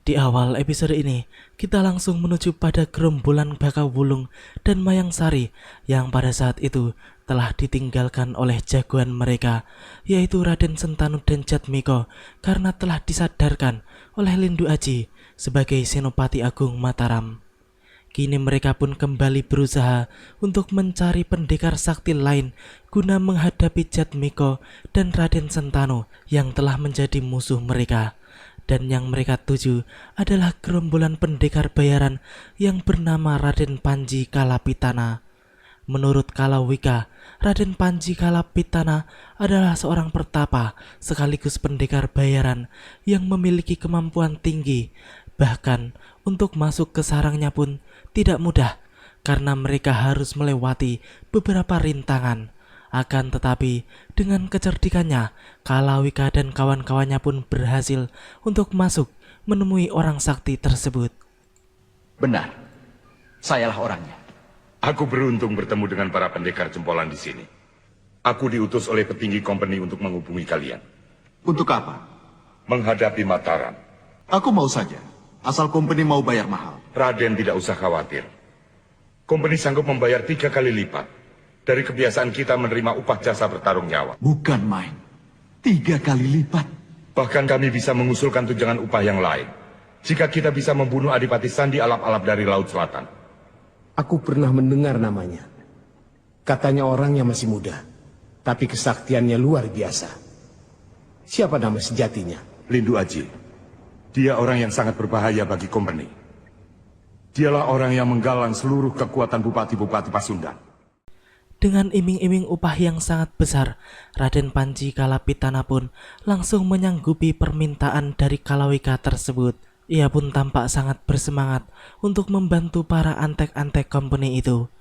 Di awal episode ini, kita langsung menuju pada gerombolan Bakawulung dan Mayang Sari yang pada saat itu telah ditinggalkan oleh jagoan mereka, yaitu Raden Sentanu dan Jatmiko, karena telah disadarkan oleh Lindu Aji sebagai Senopati Agung Mataram. Kini mereka pun kembali berusaha untuk mencari pendekar sakti lain guna menghadapi Jatmiko dan Raden Sentanu yang telah menjadi musuh mereka. Dan yang mereka tuju adalah gerombolan pendekar bayaran yang bernama Raden Panji Kalapitana. Menurut Kalawika, Raden Panji Kalapitana adalah seorang pertapa sekaligus pendekar bayaran yang memiliki kemampuan tinggi. Bahkan untuk masuk ke sarangnya pun tidak mudah karena mereka harus melewati beberapa rintangan. Akan tetapi dengan kecerdikannya, Kalawika dan kawan-kawannya pun berhasil untuk masuk menemui orang sakti tersebut. Benar, sayalah orangnya. Aku beruntung bertemu dengan para pendekar jempolan di sini. Aku diutus oleh petinggi kompeni untuk menghubungi kalian. Untuk apa? Menghadapi Mataram. Aku mau saja, asal kompeni mau bayar mahal. Raden tidak usah khawatir. Kompeni sanggup membayar 3 kali lipat dari kebiasaan kita menerima upah jasa bertarung nyawa. Bukan main, 3 kali lipat. Bahkan kami bisa mengusulkan tunjangan upah yang lain jika kita bisa membunuh Adipati Sandi alap-alap dari Laut Selatan. Aku pernah mendengar namanya. Katanya orang yang masih muda, tapi kesaktiannya luar biasa. Siapa nama sejatinya? Lindu Aji. Dia orang yang sangat berbahaya bagi kompeni. Dialah orang yang menggalang seluruh kekuatan bupati-bupati Pasundan. Dengan iming-iming upah yang sangat besar, Raden Panji Kalapitana pun langsung menyanggupi permintaan dari Kalawika tersebut. Ia pun tampak sangat bersemangat untuk membantu para antek-antek company itu.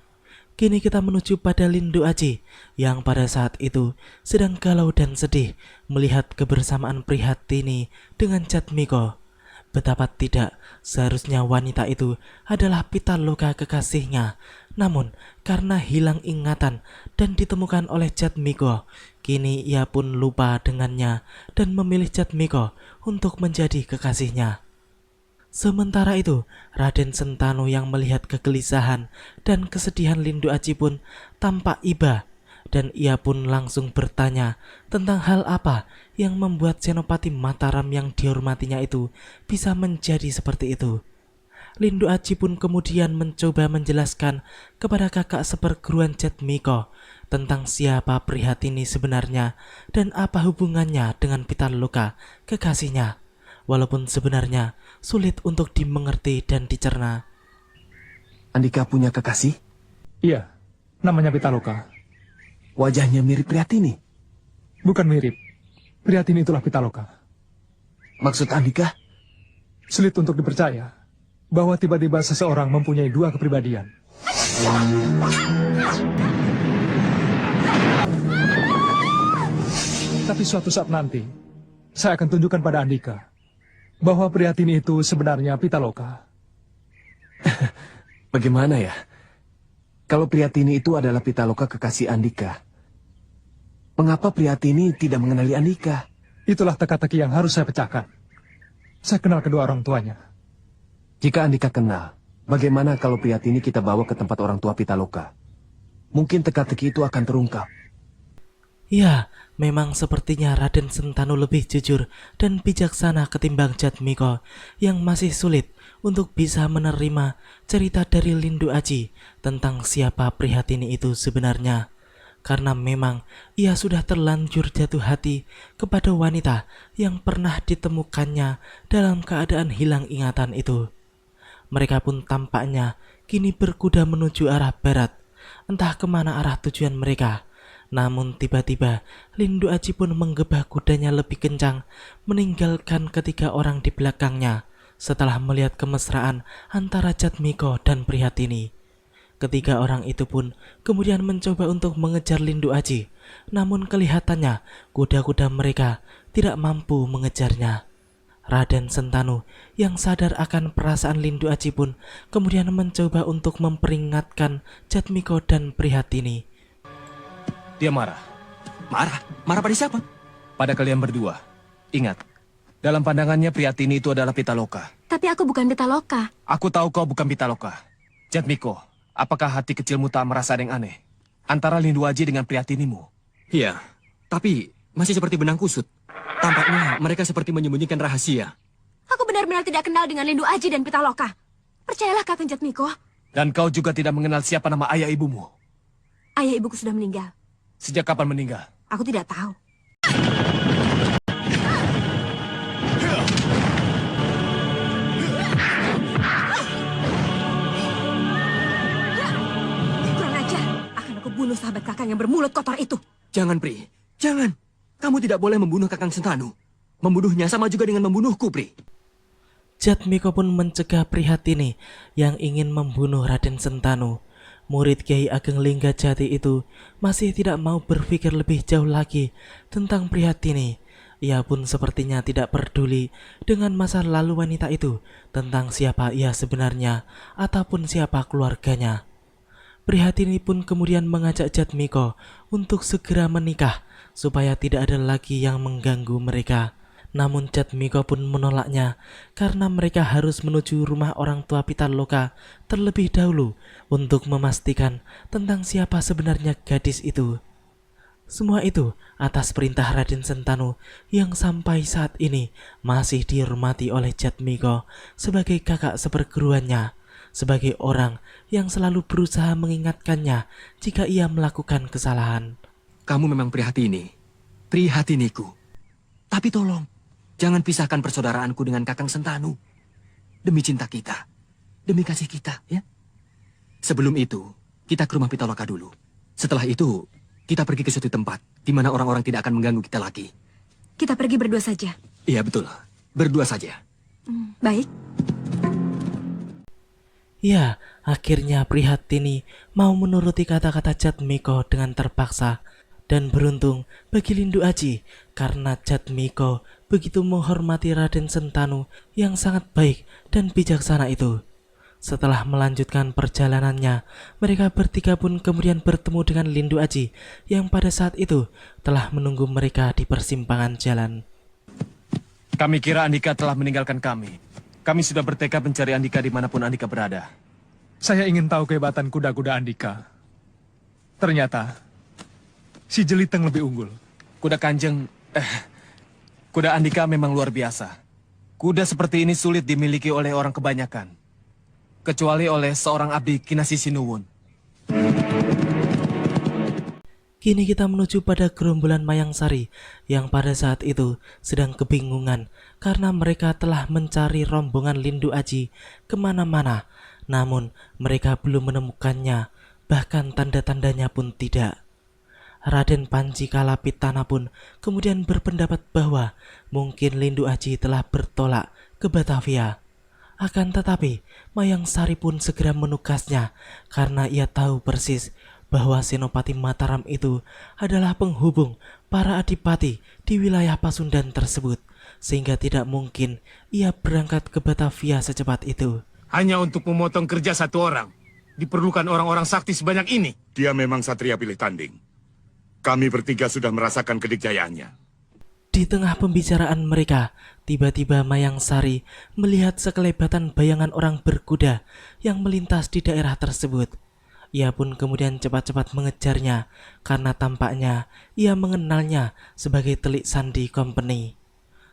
Kini kita menuju pada Lindu Aji yang pada saat itu sedang galau dan sedih melihat kebersamaan Prihatini dengan Jatmiko. Betapa tidak, seharusnya wanita itu adalah Pitaloka kekasihnya. Namun, karena hilang ingatan dan ditemukan oleh Jatmiko, kini ia pun lupa dengannya dan memilih Jatmiko untuk menjadi kekasihnya. Sementara itu, Raden Sentanu yang melihat kegelisahan dan kesedihan Lindu Aji pun tampak iba. Dan ia pun langsung bertanya tentang hal apa yang membuat Senopati Mataram yang dihormatinya itu bisa menjadi seperti itu. Lindu Aji pun kemudian mencoba menjelaskan kepada kakak seperguruan Jatmiko tentang siapa Prihatini sebenarnya dan apa hubungannya dengan Pitaloka, kekasihnya. Walaupun sebenarnya sulit untuk dimengerti dan dicerna. Andika punya kekasih? Iya, namanya Pitaloka. Wajahnya mirip Prihatini. Bukan mirip. Prihatini itulah Pitaloka. Maksud Andika? Sulit untuk dipercaya bahwa tiba-tiba seseorang mempunyai 2 kepribadian. Tapi suatu saat nanti, saya akan tunjukkan pada Andika bahwa Prihatini itu sebenarnya Pitaloka. Bagaimana ya? Kalau Prihatini itu adalah Pitaloka kekasih Andika, mengapa Prihatini tidak mengenali Andika? Itulah teka-teki yang harus saya pecahkan. Saya kenal kedua orang tuanya. Jika Andika kenal, bagaimana kalau Prihatini kita bawa ke tempat orang tua Pitaloka? Mungkin teka-teki itu akan terungkap. Ya, memang sepertinya Raden Sentanu lebih jujur dan bijaksana ketimbang Jatmiko yang masih sulit untuk bisa menerima cerita dari Lindu Aji tentang siapa Prihatini itu sebenarnya. Karena memang ia sudah terlanjur jatuh hati kepada wanita yang pernah ditemukannya dalam keadaan hilang ingatan itu. Mereka pun tampaknya kini berkuda menuju arah barat, entah kemana arah tujuan mereka. Namun tiba-tiba Lindu Aji pun menggebah kudanya lebih kencang, meninggalkan ketiga orang di belakangnya setelah melihat kemesraan antara Jatmiko dan Prihatini. Ketiga orang itu pun kemudian mencoba untuk mengejar Lindu Aji, namun kelihatannya kuda-kuda mereka tidak mampu mengejarnya. Raden Sentanu yang sadar akan perasaan Lindu Aji pun kemudian mencoba untuk memperingatkan Jatmiko dan Prihatini. Dia marah. Marah? Marah pada siapa? Pada kalian berdua. Ingat, dalam pandangannya Prihatini itu adalah Pitaloka. Tapi aku bukan Pitaloka. Aku tahu kau bukan Pitaloka. Jatmiko, apakah hati kecilmu tak merasa ada yang aneh antara Lindu Aji dengan Prihatinimu? Iya, tapi masih seperti benang kusut. Tampaknya mereka seperti menyembunyikan rahasia. Aku benar-benar tidak kenal dengan Lindu Aji dan Pitaloka. Percayalah Kakang Jatmiko. Dan kau juga tidak mengenal siapa nama ayah ibumu. Ayah ibuku sudah meninggal. Sejak kapan meninggal? Aku tidak tahu. Kurang ajar. Akan aku bunuh sahabat Kakang yang bermulut kotor itu. Jangan, Pri. Jangan. Kamu tidak boleh membunuh Kakang Sentanu. Membunuhnya sama juga dengan membunuhku, Pri. Jatmiko pun mencegah Prihatini yang ingin membunuh Raden Sentanu. Murid Kiai Ageng Linggajati itu masih tidak mau berpikir lebih jauh lagi tentang Prihatini. Ia pun sepertinya tidak peduli dengan masa lalu wanita itu, tentang siapa ia sebenarnya ataupun siapa keluarganya. Prihatini pun kemudian mengajak Jatmiko untuk segera menikah supaya tidak ada lagi yang mengganggu mereka. Namun Jatmiko pun menolaknya karena mereka harus menuju rumah orang tua Pitaloka terlebih dahulu untuk memastikan tentang siapa sebenarnya gadis itu. Semua itu atas perintah Raden Sentanu yang sampai saat ini masih dihormati oleh Jatmiko sebagai kakak seperguruannya, sebagai orang yang selalu berusaha mengingatkannya jika ia melakukan kesalahan. Kamu memang Prihatini. Prihatiniku. Tapi tolong, jangan pisahkan persaudaraanku dengan Kakang Sentanu. Demi cinta kita. Demi kasih kita, ya. Sebelum itu, kita ke rumah Pitaloka dulu. Setelah itu, kita pergi ke suatu tempat di mana orang-orang tidak akan mengganggu kita lagi. Kita pergi berdua saja. Iya, betul. Berdua saja. Baik. Ya, akhirnya Prihatini mau menuruti kata-kata Jatmiko dengan terpaksa. Dan beruntung bagi Lindu Aji karena Jatmiko begitu menghormati Raden Sentanu yang sangat baik dan bijaksana itu. Setelah melanjutkan perjalanannya, mereka bertiga pun kemudian bertemu dengan Lindu Aji yang pada saat itu telah menunggu mereka di persimpangan jalan. Kami kira Andika telah meninggalkan kami. Kami sudah bertekad mencari Andika dimanapun Andika berada. Saya ingin tahu kehebatan kuda-kuda Andika. Ternyata si Jeliteng lebih unggul. Kuda Andika memang luar biasa. Kuda seperti ini sulit dimiliki oleh orang kebanyakan, kecuali oleh seorang abdi Kinasi Sinuwun. Kini kita menuju pada gerombolan Mayangsari yang pada saat itu sedang kebingungan karena mereka telah mencari rombongan Lindu Aji kemana-mana, namun mereka belum menemukannya, bahkan tanda-tandanya pun tidak. Raden Panji Kalapitana pun kemudian berpendapat bahwa mungkin Lindu Aji telah bertolak ke Batavia. Akan tetapi, Mayangsari pun segera menugasnya karena ia tahu persis bahwa Senopati Mataram itu adalah penghubung para adipati di wilayah Pasundan tersebut, sehingga tidak mungkin ia berangkat ke Batavia secepat itu. Hanya untuk memotong kerja satu orang, diperlukan orang-orang sakti sebanyak ini. Dia memang satria pilih tanding. Kami bertiga sudah merasakan kedikjayaannya. Di tengah pembicaraan mereka, tiba-tiba Mayangsari melihat sekelebatan bayangan orang berkuda yang melintas di daerah tersebut. Ia pun kemudian cepat-cepat mengejarnya karena tampaknya ia mengenalnya sebagai Telik Sandi Company.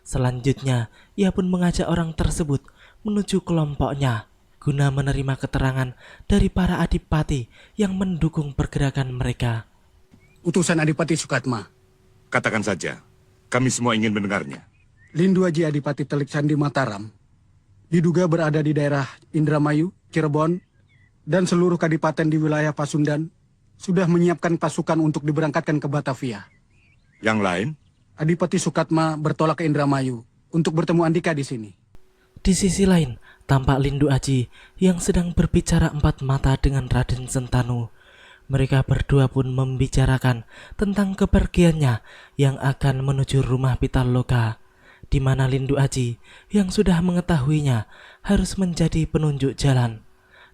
Selanjutnya, ia pun mengajak orang tersebut menuju kelompoknya guna menerima keterangan dari para adipati yang mendukung pergerakan mereka. Utusan Adipati Sukatma. Katakan saja, kami semua ingin mendengarnya. Lindu Aji Adipati Telik Sandi Mataram diduga berada di daerah Indramayu, Cirebon, dan seluruh kadipaten di wilayah Pasundan sudah menyiapkan pasukan untuk diberangkatkan ke Batavia. Yang lain? Adipati Sukatma bertolak ke Indramayu untuk bertemu Andika di sini. Di sisi lain, tampak Lindu Aji yang sedang berbicara empat mata dengan Raden Sentanu. Mereka berdua pun membicarakan tentang kepergiannya yang akan menuju rumah Pitaloka, di mana Lindu Aji yang sudah mengetahuinya harus menjadi penunjuk jalan.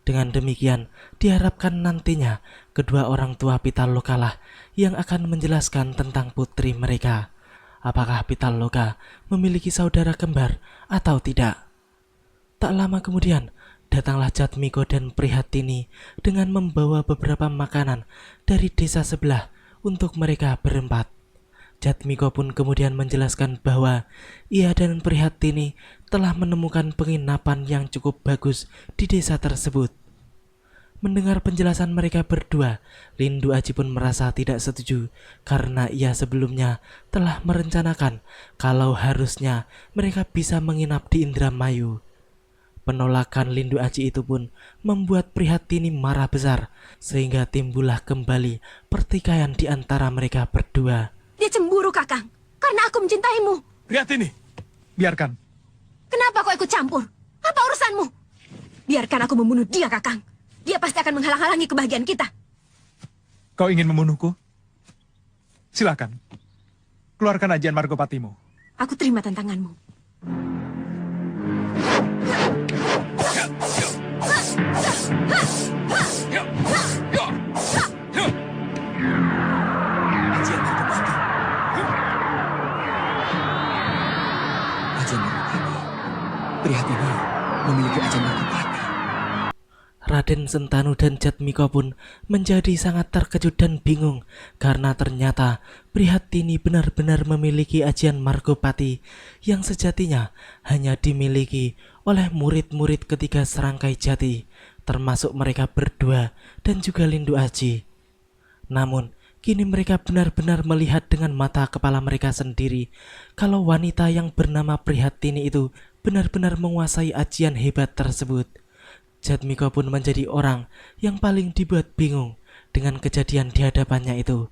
Dengan demikian, diharapkan nantinya kedua orang tua Pitaloka lah yang akan menjelaskan tentang putri mereka. Apakah Pitaloka memiliki saudara kembar atau tidak? Tak lama kemudian, datanglah Jatmiko dan Prihatini dengan membawa beberapa makanan dari desa sebelah untuk mereka berempat. Jatmiko pun kemudian menjelaskan bahwa ia dan Prihatini telah menemukan penginapan yang cukup bagus di desa tersebut. Mendengar penjelasan mereka berdua, Lindu Aji pun merasa tidak setuju karena ia sebelumnya telah merencanakan kalau harusnya mereka bisa menginap di Indramayu. Penolakan Lindu Aji itu pun membuat Prihatini marah besar sehingga timbullah kembali pertikaian di antara mereka berdua. Dia cemburu, Kakang, karena aku mencintaimu. Prihatini, biarkan. Kenapa kau ikut campur? Apa urusanmu? Biarkan aku membunuh dia, Kakang. Dia pasti akan menghalang-halangi kebahagiaan kita. Kau ingin membunuhku? Silakan. Keluarkan ajian Margopatimu. Aku terima tantanganmu. Ajian Margopati. Ajian Margopati. Prihatini memiliki ajian Margopati. Raden Sentanu dan Jatmiko pun menjadi sangat terkejut dan bingung karena ternyata Prihatini benar-benar memiliki ajian Margopati yang sejatinya hanya dimiliki oleh murid-murid ketiga Serangkai Jati, termasuk mereka berdua dan juga Lindu Aji. Namun, kini mereka benar-benar melihat dengan mata kepala mereka sendiri kalau wanita yang bernama Prihatini itu benar-benar menguasai ajian hebat tersebut. Jatmiko pun menjadi orang yang paling dibuat bingung dengan kejadian di hadapannya itu.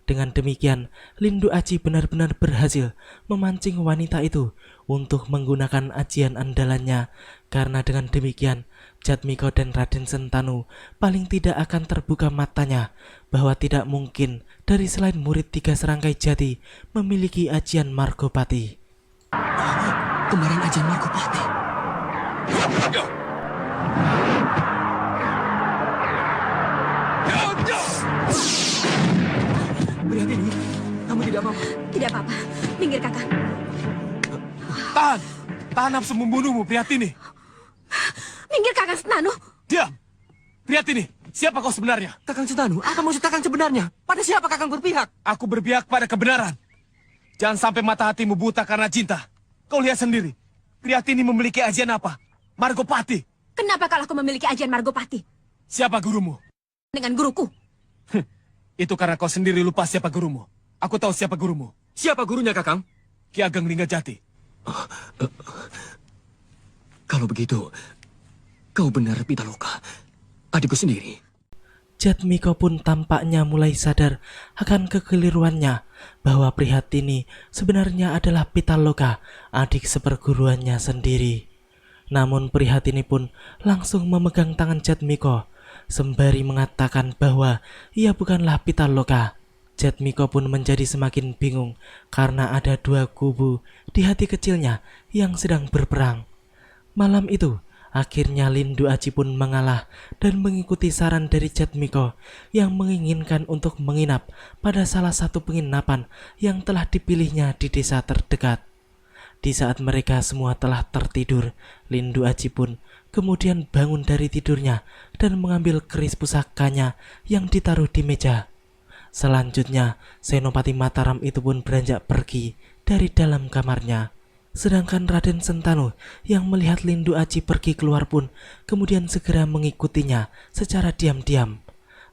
Dengan demikian, Lindu Aji benar-benar berhasil memancing wanita itu untuk menggunakan ajian andalannya, karena dengan demikian Jatmiko dan Raden Sentanu paling tidak akan terbuka matanya bahwa tidak mungkin dari selain murid tiga Serangkai Jati memiliki ajian Margopati. Kemarin ajian Margopati. Prihatini, kamu tidak apa-apa. Tidak apa-apa. Minggir, Kakang. Tahan! Tahan nafsu membunuhmu, Prihatini. Minggir, Kakang Sentanu. Diam! Prihatini, siapa kau sebenarnya? Kakang Sentanu, apa maksud Kakang sebenarnya? Pada siapa Kakang berpihak? Aku berpihak pada kebenaran. Jangan sampai mata hatimu buta karena cinta. Kau lihat sendiri. Prihatini memiliki ajian apa? Margopati. Kenapa kalau aku memiliki ajian Margopati? Siapa gurumu? Dengan guruku. Itu karena kau sendiri lupa siapa gurumu. Aku tahu siapa gurumu. Siapa gurunya, Kakang? Ki Ageng Linggajati. Kalau begitu, kau benar Pitaloka, adikku sendiri. Jatmiko pun tampaknya mulai sadar akan kekeliruannya bahwa Prihatini sebenarnya adalah Pitaloka, adik seperguruannya sendiri. Namun Prihatini pun langsung memegang tangan Jatmiko sembari mengatakan bahwa ia bukanlah Pitaloka. Jatmiko pun menjadi semakin bingung karena ada dua kubu di hati kecilnya yang sedang berperang. Malam itu, akhirnya Lindu Aji pun mengalah dan mengikuti saran dari Jatmiko yang menginginkan untuk menginap pada salah satu penginapan yang telah dipilihnya di desa terdekat. Di saat mereka semua telah tertidur, Lindu Aji pun kemudian bangun dari tidurnya dan mengambil keris pusakanya yang ditaruh di meja. Selanjutnya, Senopati Mataram itu pun beranjak pergi dari dalam kamarnya. Sedangkan Raden Sentanu yang melihat Lindu Aji pergi keluar pun kemudian segera mengikutinya secara diam-diam.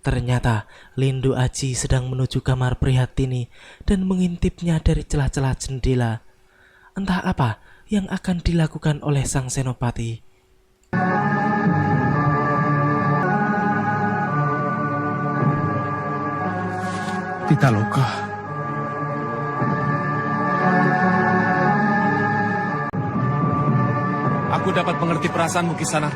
Ternyata Lindu Aji sedang menuju kamar Prihatini dan mengintipnya dari celah-celah jendela. Entah apa yang akan dilakukan oleh sang senopati. Pitaloka. Aku dapat mengerti perasaanmu, Kisana.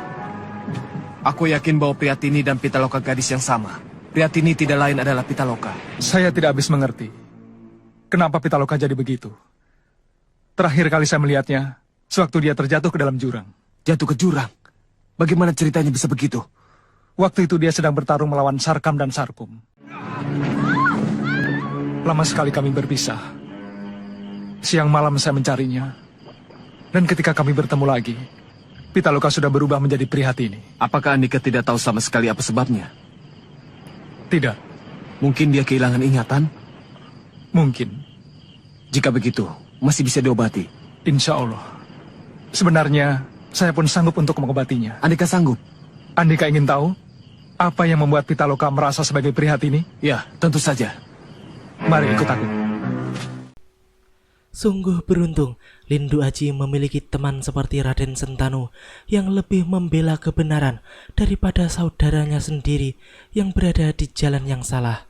Aku yakin bahwa Prihatini dan Pitaloka gadis yang sama. Prihatini tidak lain adalah Pitaloka. Saya tidak habis mengerti. Kenapa Pitaloka jadi begitu? Terakhir kali saya melihatnya, sewaktu dia terjatuh ke dalam jurang. Jatuh ke jurang? Bagaimana ceritanya bisa begitu? Waktu itu dia sedang bertarung melawan Sarkam dan Sarkum. Lama sekali kami berpisah. Siang malam saya mencarinya. Dan ketika kami bertemu lagi, Pitaloka sudah berubah menjadi Prihatini. Apakah Andika tidak tahu sama sekali apa sebabnya? Tidak, Mungkin dia kehilangan ingatan? mungkin. Jika begitu, masih bisa diobati. Insya Allah. Sebenarnya, saya pun sanggup untuk mengobatinya. Andika sanggup? Andika ingin tahu apa yang membuat Pitaloka merasa sebagai Prihatini? Ya, tentu saja. Mari ikut aku. Sungguh beruntung Lindu Aji memiliki teman seperti Raden Sentanu yang lebih membela kebenaran daripada saudaranya sendiri yang berada di jalan yang salah.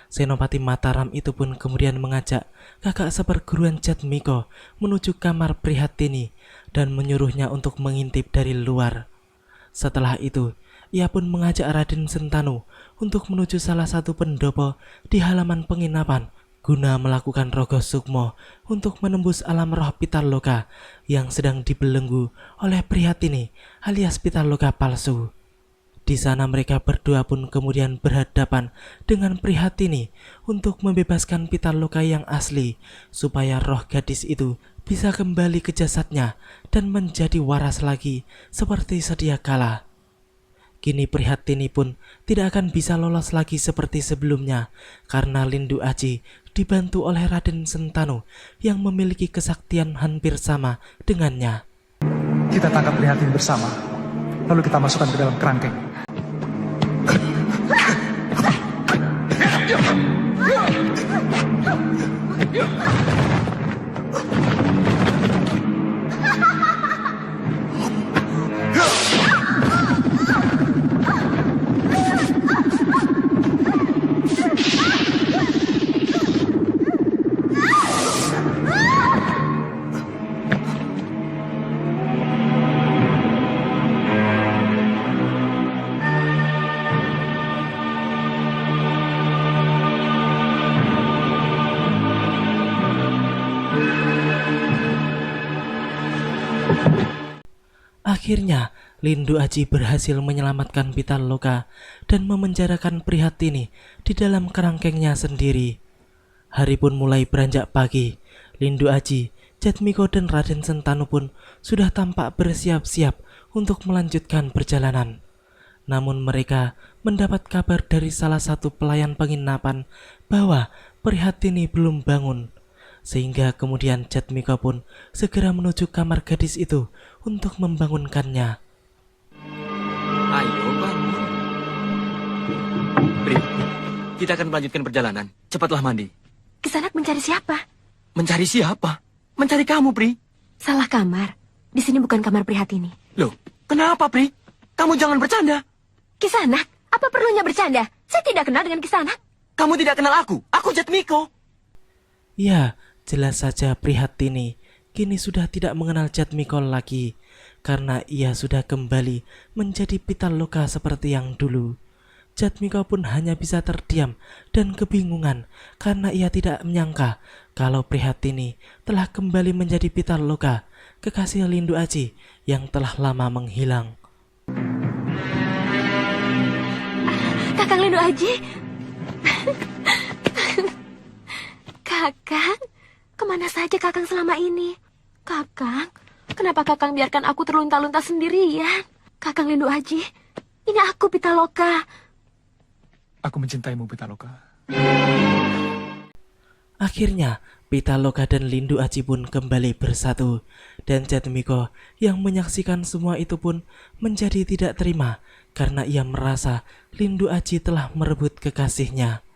Senopati Mataram itu pun kemudian mengajak kakak seperguruan Jatmiko menuju kamar Prihatini dan menyuruhnya untuk mengintip dari luar. Setelah itu, ia pun mengajak Raden Sentanu untuk menuju salah satu pendopo di halaman penginapan guna melakukan rogoh sukmo untuk menembus alam roh Pitaloka yang sedang dibelenggu oleh Prihatini alias Pitaloka palsu. Di sana mereka berdua pun kemudian berhadapan dengan Prihatini untuk membebaskan Pitaloka yang asli supaya roh gadis itu bisa kembali ke jasadnya dan menjadi waras lagi seperti sedia kala. Kini Prihatini pun tidak akan bisa lolos lagi seperti sebelumnya karena Lindu Aji dibantu oleh Raden Sentanu yang memiliki kesaktian hampir sama dengannya. Kita tangkap Prihatini bersama, lalu kita masukkan ke dalam kerangkeng. Akhirnya, Lindu Aji berhasil menyelamatkan Pitaloka dan memenjarakan Prihatini di dalam kerangkengnya sendiri. Hari pun mulai beranjak pagi. Lindu Aji, Jatmiko dan Raden Sentanu pun sudah tampak bersiap-siap untuk melanjutkan perjalanan. Namun mereka mendapat kabar dari salah satu pelayan penginapan bahwa Prihatini belum bangun. Sehingga kemudian Jatmiko pun segera menuju kamar gadis itu untuk membangunkannya. Ayo bangun. Pri, kita akan melanjutkan perjalanan. Cepatlah mandi. Kisanak mencari siapa? Mencari siapa? Mencari kamu, Pri. Salah kamar. Di sini bukan kamar Prihatini. Loh, kenapa, Pri? Kamu jangan bercanda. Kisanak, apa perlunya bercanda? Saya tidak kenal dengan Kisanak. Kamu tidak kenal aku. Aku Jatmiko. Ya, jelas saja Prihatini kini sudah tidak mengenal Jatmiko lagi karena ia sudah kembali menjadi Pitaloka seperti yang dulu. Jatmiko pun hanya bisa terdiam dan kebingungan karena ia tidak menyangka kalau Prihatini telah kembali menjadi Pitaloka, kekasih Lindu Aji yang telah lama menghilang. Kakang Lindu Aji. Kakang, kemana saja Kakang selama ini? Kakang, kenapa Kakang biarkan aku terlunta-lunta sendirian? Kakang Lindu Aji, ini aku Pitaloka. Aku mencintaimu, Pitaloka. Akhirnya, Pitaloka dan Lindu Aji pun kembali bersatu, dan Jatmiko yang menyaksikan semua itu pun menjadi tidak terima karena ia merasa Lindu Aji telah merebut kekasihnya.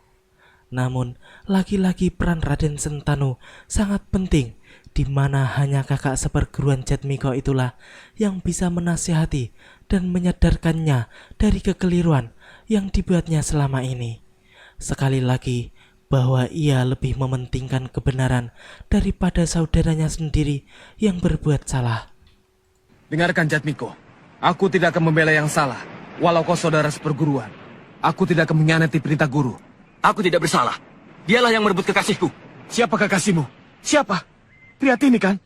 Namun, lagi-lagi peran Raden Sentanu sangat penting, di mana hanya kakak seperguruan Jatmiko itulah yang bisa menasihati dan menyadarkannya dari kekeliruan yang dibuatnya selama ini. Sekali lagi, bahwa ia lebih mementingkan kebenaran daripada saudaranya sendiri yang berbuat salah. Dengarkan Jatmiko, aku tidak akan membela yang salah, walau kau saudara seperguruan. Aku tidak akan mengkhianati perintah guru. Aku tidak bersalah. Dialah yang merebut kekasihku. Siapa kekasihmu? Siapa? Prihatini kan?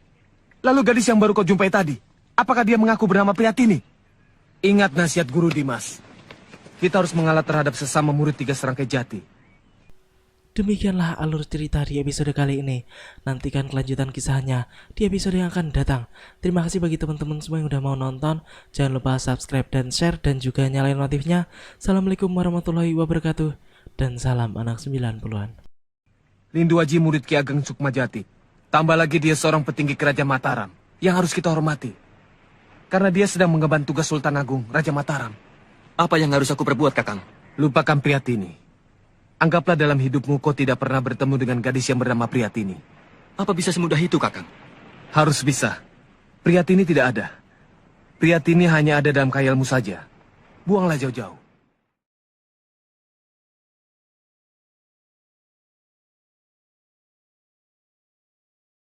Lalu gadis yang baru kau jumpai tadi, apakah dia mengaku bernama Prihatini? Ingat nasihat guru Dimas. Kita harus mengalah terhadap sesama murid 3 serangkai jati. Demikianlah alur cerita di episode kali ini. Nantikan kelanjutan kisahnya di episode yang akan datang. Terima kasih bagi teman-teman semua yang udah mau nonton. Jangan lupa subscribe dan share dan juga nyalain notifnya. Assalamualaikum warahmatullahi wabarakatuh. Dan salam anak 90-an. Lindu Aji murid Ki Ageng Sukmajati. Tambah lagi dia seorang petinggi kerajaan Mataram yang harus kita hormati. Karena dia sedang mengemban tugas Sultan Agung Raja Mataram. Apa yang harus aku perbuat, Kakang? Lupakan Priyatini. Anggaplah dalam hidupmu kau tidak pernah bertemu dengan gadis yang bernama Priyatini. Apa bisa semudah itu, Kakang? Harus bisa. Priyatini tidak ada. Priyatini hanya ada dalam khayalmu saja. Buanglah jauh-jauh.